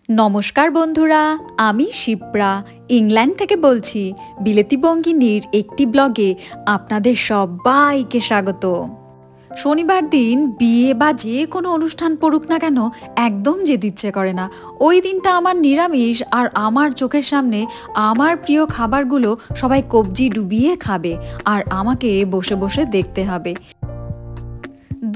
নমস্কার বন্ধুরা, আমি শিপ্রা ইংল্যান্ড থেকে বলছি। বিলেতি বঙ্গিনীর একটি ব্লগে আপনাদের সবাইকে স্বাগত। শনিবার দিন বিয়ে বা যে কোনো অনুষ্ঠান পড়ুক না কেন একদম যেতে ইচ্ছে করে না। ওই দিনটা আমার নিরামিষ, আর আমার চোখের সামনে আমার প্রিয় খাবারগুলো সবাই কবজি ডুবিয়ে খাবে, আর আমাকে বসে বসে দেখতে হবে।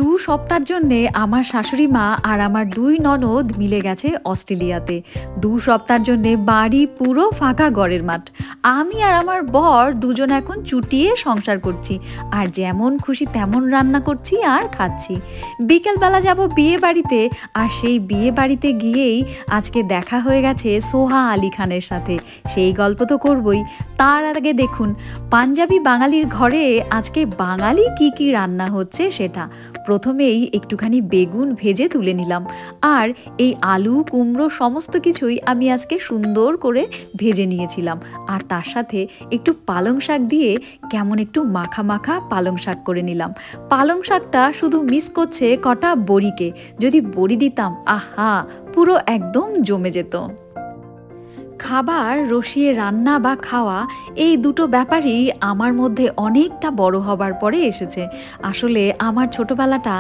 2 সপ্তাহের জন্যে আমার শাশুড়ি মা আর আমার 2 ননদ মিলে গেছে অস্ট্রেলিয়াতে। 2 সপ্তাহের জন্যে বাড়ি পুরো ফাঁকা ঘরের মাঠ। আমি আর আমার বর দুজন এখন চুটিয়ে সংসার করছি, আর যেমন খুশি তেমন রান্না করছি আর খাচ্ছি। বিকেলবেলা যাব বিয়ে বাড়িতে, আর সেই বিয়ে বাড়িতে গিয়েই আজকে দেখা হয়ে গেছে সোহা আলী খানের সাথে। সেই গল্প তো করবই, তার আগে দেখুন পাঞ্জাবি বাঙালির ঘরে আজকে বাঙালি কি রান্না হচ্ছে সেটা। প্রথমেই একটুখানি বেগুন ভেজে তুলে নিলাম, আর এই আলু কুমড়ো সমস্ত কিছুই আমি আজকে সুন্দর করে ভেজে নিয়েছিলাম। আর তার সাথে একটু পালং শাক দিয়ে কেমন একটু মাখা মাখা পালং শাক করে নিলাম। পালং শাকটা শুধু মিস করছে কটা বড়িকে, যদি বড়ি দিতাম আহা পুরো একদম জমে যেত। খাবার রসিয়ে রান্না বা খাওয়া এই দুটো ব্যাপারই আমার মধ্যে অনেকটা বড় হবার পরে এসেছে। আসলে আমার ছোটবেলাটা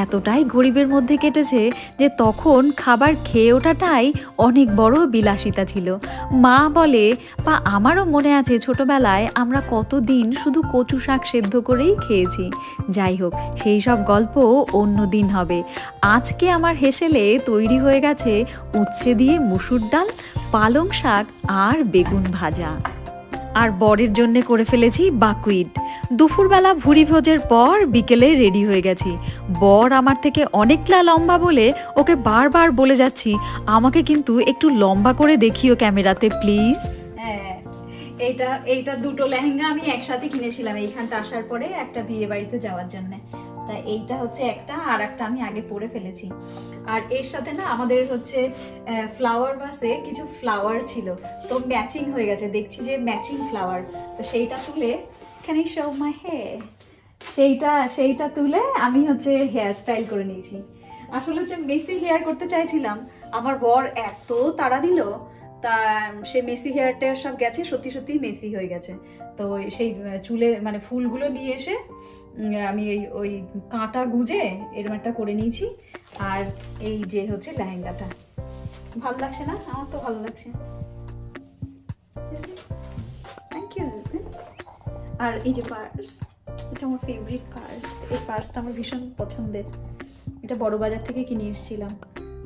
এতটাই গরিবের মধ্যে কেটেছে যে তখন খাবার খেয়ে ওঠাটাই অনেক বড় বিলাসিতা ছিল। মা বলে, বা আমারও মনে আছে ছোটবেলায় আমরা কতদিন শুধু কচু শাক সেদ্ধ করেই খেয়েছি। যাই হোক, সেই সব গল্প অন্য দিন হবে। আজকে আমার হেসেলে তৈরি হয়ে গেছে উচ্ছে দিয়ে মুসুর ডাল, পালং শাক আর বেগুন ভাজা। আর বরের জন্য করে ফেলেছি বাকুইট। দুপুরবেলা ভুড়ি ভোজের পর বিকেলে রেডি হয়ে গেছি। বর আমার থেকে অনেকটা লম্বা বলে ওকে বারবার বলে যাচ্ছি, আমাকে কিন্তু একটু লম্বা করে দেখিও ক্যামেরাতে প্লিজ। এইটা দুটো লেহেঙ্গা আমি একসাথে কিনেছিলাম এইখানটা আসার পরে একটা বিয়ে বাড়িতে যাওয়ার জন্য। তা এইটা হচ্ছে একটা, আর একটা আমি আগে পরে ফেলেছি। আর এর সাথে না আমাদের হচ্ছে ফ্লাওয়ার বাসে কিছু ফ্লাওয়ার ছিল, তো ম্যাচিং হয়ে গেছে। দেখছি যে ম্যাচিং ফ্লাওয়ার, তো সেইটা তুলে can I show my hair, সেইটা তুলে আমি হচ্ছে হেয়ার স্টাইল করে নিয়েছি। আসলে হচ্ছে মেসি হেয়ার করতে চাইছিলাম, আমার বর এত তাড়া দিল, তা সে মেসি হেয়ারটা সব গেছে, সত্যি সত্যি মেসি হয়ে গেছে। তো সেই চুলে মানে ফুলগুলো নিয়ে এসে আমি ওই কাঁটা গুজে এরকম একটা করে নিয়েছি। আর এই যে হচ্ছে লেহেঙ্গাটা, ভালো লাগছে না? আমার তো ভালো লাগছে, থ্যাংক ইউ। আর এই যে পার্স, এটা আমার ফেভারিট পার্স। এই পার্সটা আমার ভীষণ পছন্দের। এটা বড় বাজার থেকে কিনে এসেছিলাম,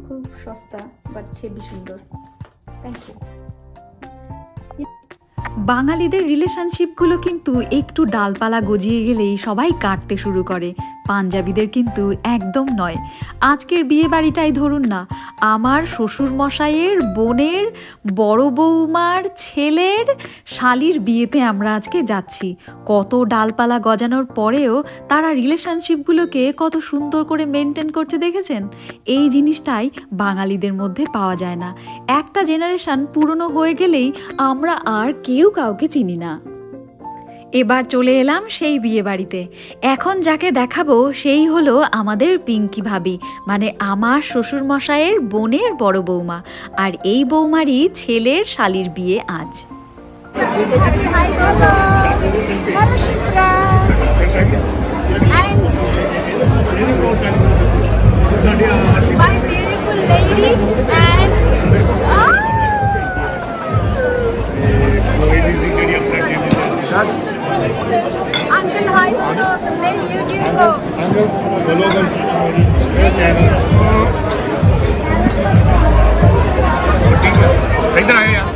খুব সস্তা বাট হেবি সুন্দর। Thank you. বাঙালিদের রিলেশনশিপগুলো কিন্তু একটু ডালপালা গজিয়ে গেলেই সবাই কাটতে শুরু করে, পাঞ্জাবিদের কিন্তু একদম নয়। আজকের বিয়ে বাড়িটাই ধরুন না, আমার শ্বশুর মশাইয়ের বোনের বড় বৌমার ছেলের শালির বিয়েতে আমরা আজকে যাচ্ছি। কত ডালপালা গজানোর পরেও তারা রিলেশনশিপগুলোকে কত সুন্দর করে মেনটেন করছে দেখেছেন? এই জিনিসটাই বাঙালিদের মধ্যে পাওয়া যায় না। একটা জেনারেশন পুরনো হয়ে গেলেই আমরা আর কেউ কাউকে চিনি না। এবার চলে এলাম সেই বিয়ে বাড়িতে। এখন যাকে দেখাবো সেই হলো আমাদের পিঙ্কি ভাবি, মানে আমার শ্বশুর মশাইয়ের বোনের বড় বৌমা, আর এই বৌমারই ছেলের শালির বিয়ে আজ। Uncle, hi, bolo. Where YouTube go? Uncle, follow them. इधर आए यार।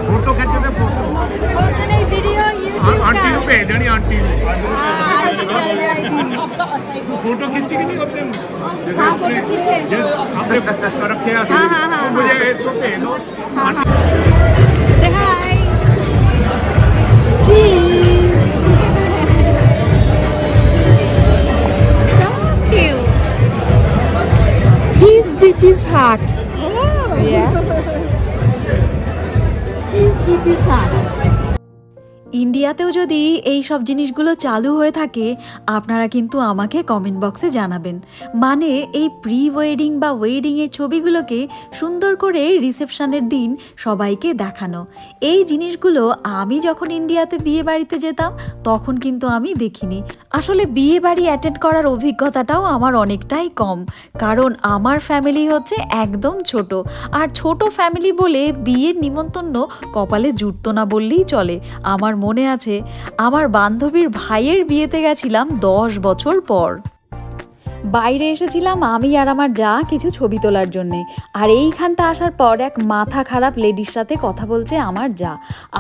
फोटो खींचे थे, फोटो नहीं, वीडियो YouTube का। आंटी को भेज देनी, आंटी फोटो खींची कि नहीं अपने? हाँ, फोटो खींचे। हमने रखे हैं, हाँ, मुझे इसको भेज दो। Say hi. Cheese. So cute. He's Bibi's heart. Oh, yeah. He's Bibi's heart. ইন্ডিয়াতেও যদি এই সব জিনিসগুলো চালু হয়ে থাকে আপনারা কিন্তু আমাকে কমেন্ট বক্সে জানাবেন। মানে এই প্রি ওয়েডিং বা ওয়েডিংয়ের ছবিগুলোকে সুন্দর করে রিসেপশনের দিন সবাইকে দেখানো, এই জিনিসগুলো আমি যখন ইন্ডিয়াতে বিয়ে বাড়িতে যেতাম তখন কিন্তু আমি দেখিনি। আসলে বিয়ে বাড়ি অ্যাটেন্ড করার অভিজ্ঞতাটাও আমার অনেকটাই কম, কারণ আমার ফ্যামিলি হচ্ছে একদম ছোট, আর ছোট ফ্যামিলি বলে বিয়ের নিমন্ত্রণ কপালে জুটতো না বললেই চলে। আমার মনে আছে আমার বান্ধবীর ভাইয়ের বিয়েতে গেছিলাম 10 বছর পর। বাইরে এসেছিলাম আমি আর আমার যা কিছু ছবি তোলার জন্যে, আর এইখানটা আসার পর এক মাথা খারাপ লেডির সাথে কথা বলছে আমার যা।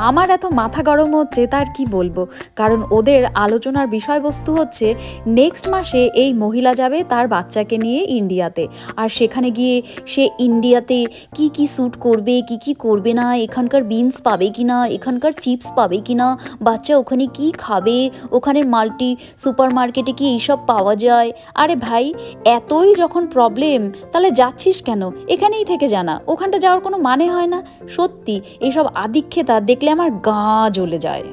আমার এত মাথা গরম হচ্ছে তার কি বলবো, কারণ ওদের আলোচনার বিষয়বস্তু হচ্ছে নেক্সট মাসে এই মহিলা যাবে তার বাচ্চাকে নিয়ে ইন্ডিয়াতে, আর সেখানে গিয়ে সে ইন্ডিয়াতে কি কি স্যুট করবে কি কি করবে না, এখানকার বিনস পাবে কি না, এখানকার চিপস পাবে কি না, বাচ্চা ওখানে কি খাবে, ওখানের মাল্টি সুপার মার্কেটে কি এইসব পাওয়া যায়। আরে ভাই এতই যখন প্রবলেম তাহলে যাচ্ছিস কেন, এখানেই থেকে জানা, ওখানটা যাওয়ার কোনো মানে হয় না। সত্যি এইসব আদিক্ষেতা দেখলে আমার গা জ্বলে যায়।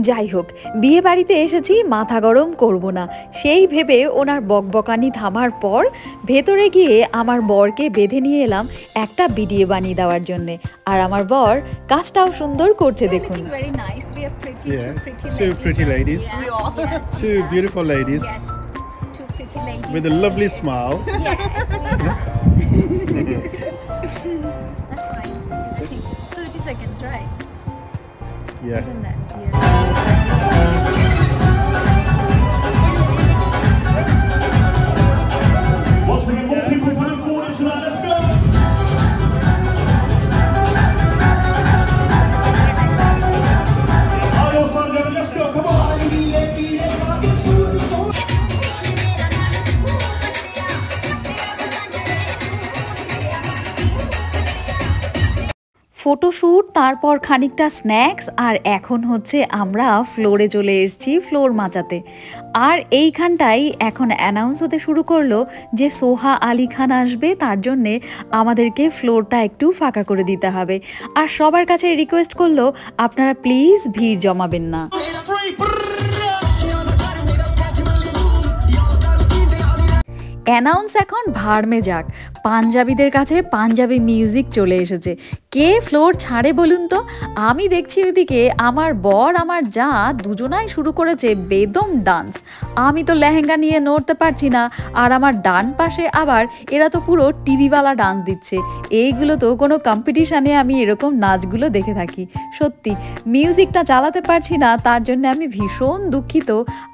যাই হোক, বিয়ে বাড়িতে এসেছি মাথা গরম করব না সেই ভেবে ওনার বকবকানি থামার পর ভেতরে গিয়ে আমার বরকে বেঁধে নিয়ে এলাম একটা ভিডিও বানিয়ে দেওয়ার জন্যে, আর আমার বর কাজটাও সুন্দর করছে দেখুন। Two pretty ladies. Two beautiful ladies. With a lovely smile. That's fine. I think 30 seconds, right? Yeah. Isn't that? Once again, more people coming forward into that. Let's go. Ayo Sanjay, let's go. Come on. Photoshoot, তারপর খানিকটা snacks, আর এখন হচ্ছে আমরা ফ্লোরে চলে এসেছি floor মাচাতে। আর এইখানটাই এখন অ্যানাউন্স হতে শুরু করলো যে সোহা আলী খান আসবে, তার জন্যে আমাদেরকে ফ্লোরটা একটু ফাঁকা করে দিতে হবে। আর সবার কাছে রিকোয়েস্ট করলো আপনারা প্লিজ ভিড় জমাবেন না। অ্যানাউন্স এখন ভাড়মে যাক, পাঞ্জাবিদের কাছে পাঞ্জাবি মিউজিক চলে এসেছে। কে ফ্লোর ছাড়ে বলুন তো? আমি দেখছি ওইদিকে আমার বর আমার যা দুজনাই শুরু করেছে বেদম ডান্স। আমি তো লেহেঙ্গা নিয়ে নড়তে পারছি না, আর আমার ডান পাশে আবার এরা তো পুরো টিভিওয়ালা ডান্স দিচ্ছে। এইগুলো তো কোনো কম্পিটিশানে আমি এরকম নাচগুলো দেখে থাকি। সত্যি মিউজিকটা চালাতে পারছি না, তার জন্য আমি ভীষণ দুঃখিত।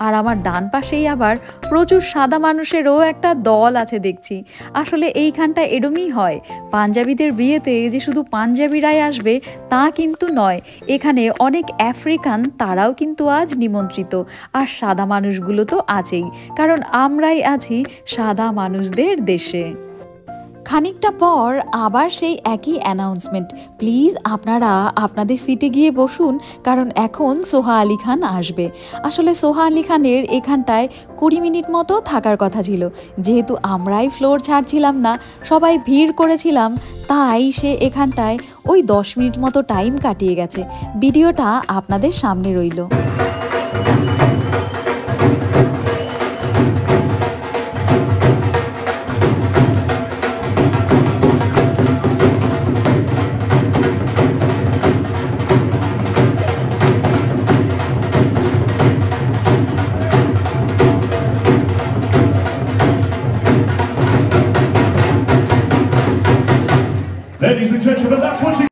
আর আমার ডান পাশেই আবার প্রচুর সাদা মানুষেরও একটা দল আছে দেখছি। আসলে এইখানটা এরমই হয়, পাঞ্জাবিদের বিয়েতে যে শুধু পাঞ্জাবিরাই আসবে তা কিন্তু নয়, এখানে অনেক আফ্রিকান তারাও কিন্তু আজ নিমন্ত্রিত। আর সাদা মানুষগুলো তো আছেই, কারণ আমরাই আছি সাদা মানুষদের দেশে। খানিকটা পর আবার সেই একই অ্যানাউন্সমেন্ট, প্লিজ আপনারা আপনাদের সিটে গিয়ে বসুন, কারণ এখন সোহা আলী খান আসবে। আসলে সোহা আলী খানের এখানটায় 20 মিনিট মতো থাকার কথা ছিল, যেহেতু আমরাই ফ্লোর ছাড়ছিলাম না, সবাই ভিড় করেছিলাম, তাই সে এখানটায় ওই 10 মিনিট মতো টাইম কাটিয়ে গেছে। ভিডিওটা আপনাদের সামনে রইল। Ladies and gentlemen, that's what you...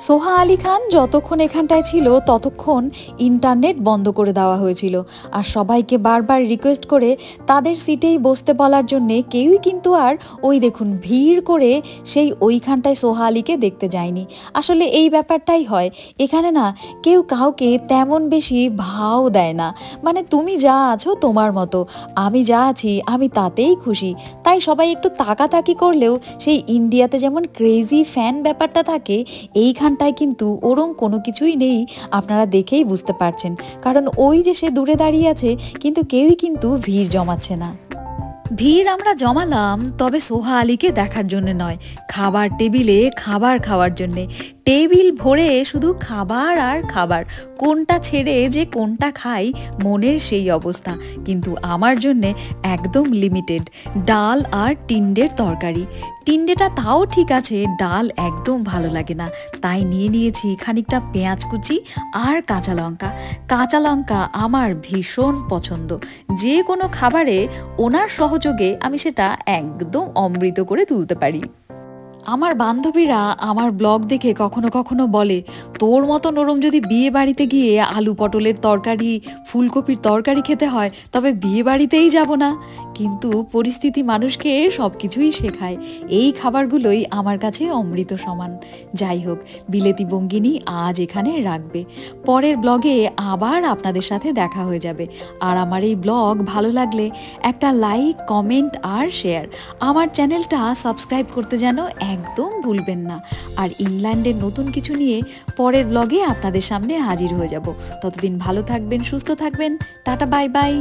সোহা আলী খান যতক্ষণ এখানটায় ছিল ততক্ষণ ইন্টারনেট বন্ধ করে দেওয়া হয়েছিল, আর সবাইকে বারবার রিকোয়েস্ট করে তাদের সিটেই বসতে বলার জন্যে কেউই কিন্তু আর ওই দেখুন ভিড় করে সেই ওইখানটায় সোহা আলীকে দেখতে যায়নি। আসলে এই ব্যাপারটাই হয় এখানে না, কেউ কাউকে তেমন বেশি ভাও দেয় না। মানে তুমি যা আছো তোমার মতো, আমি যা আছি আমি তাতেই খুশি। তাই সবাই একটু তাকাতাকি করলেও সেই ইন্ডিয়াতে যেমন ক্রেজি ফ্যান ব্যাপারটা থাকে, এইখানটায় কিন্তু ওরম কোনো কিছুই নেই। আপনারা দেখেই বুঝতে পারছেন, কারণ ওই যে সে দূরে দাঁড়িয়ে আছে, কিন্তু কেউই কিন্তু ভিড় জমাচ্ছে না। ভিড় আমরা জমালাম তবে সোহা আলীকে দেখার জন্য নয়, খাবার টেবিলে খাবার খাওয়ার জন্যে। টেবিল ভরে শুধু খাবার আর খাবার, কোনটা ছেড়ে যে কোনটা খাই মনের সেই অবস্থা। কিন্তু আমার জন্যে একদম লিমিটেড, ডাল আর টিন্ডের তরকারি। টিন্ডেটা তাও ঠিক আছে, ডাল একদম ভালো লাগে না, তাই নিয়ে নিয়েছি খানিকটা পেঁয়াজ কুচি আর কাঁচা লঙ্কা। কাঁচা লঙ্কা আমার ভীষণ পছন্দ, যে কোনো খাবারে ওনার সহযোগে আমি সেটা একদম অমৃত করে তুলতে পারি। আমার বান্ধবীরা আমার ব্লগ দেখে কখনো কখনো বলে, তোর মতো নরম যদি বিয়ে বাড়িতে গিয়ে আলু পটলের তরকারি ফুলকপির তরকারি খেতে হয় তবে বিয়ে বাড়িতেই যাব না। কিন্তু পরিস্থিতি মানুষকে সব কিছুই শেখায়, এই খাবারগুলোই আমার কাছে অমৃত সমান। যাই হোক, বিলেতি বঙ্গিনী আজ এখানে রাখবে, পরের ব্লগে আবার আপনাদের সাথে দেখা হয়ে যাবে। আর আমার এই ব্লগ ভালো লাগলে একটা লাইক, কমেন্ট আর শেয়ার, আমার চ্যানেলটা সাবস্ক্রাইব করতে যেন একদম ভুলবেন না। আর ইংল্যান্ডের নতুন কিছু নিয়ে পরের ব্লগে আপনাদের সামনে হাজির হয়ে যাব। ততদিন ভালো থাকবেন, সুস্থ থাকবেন, টাটা বাই বাই।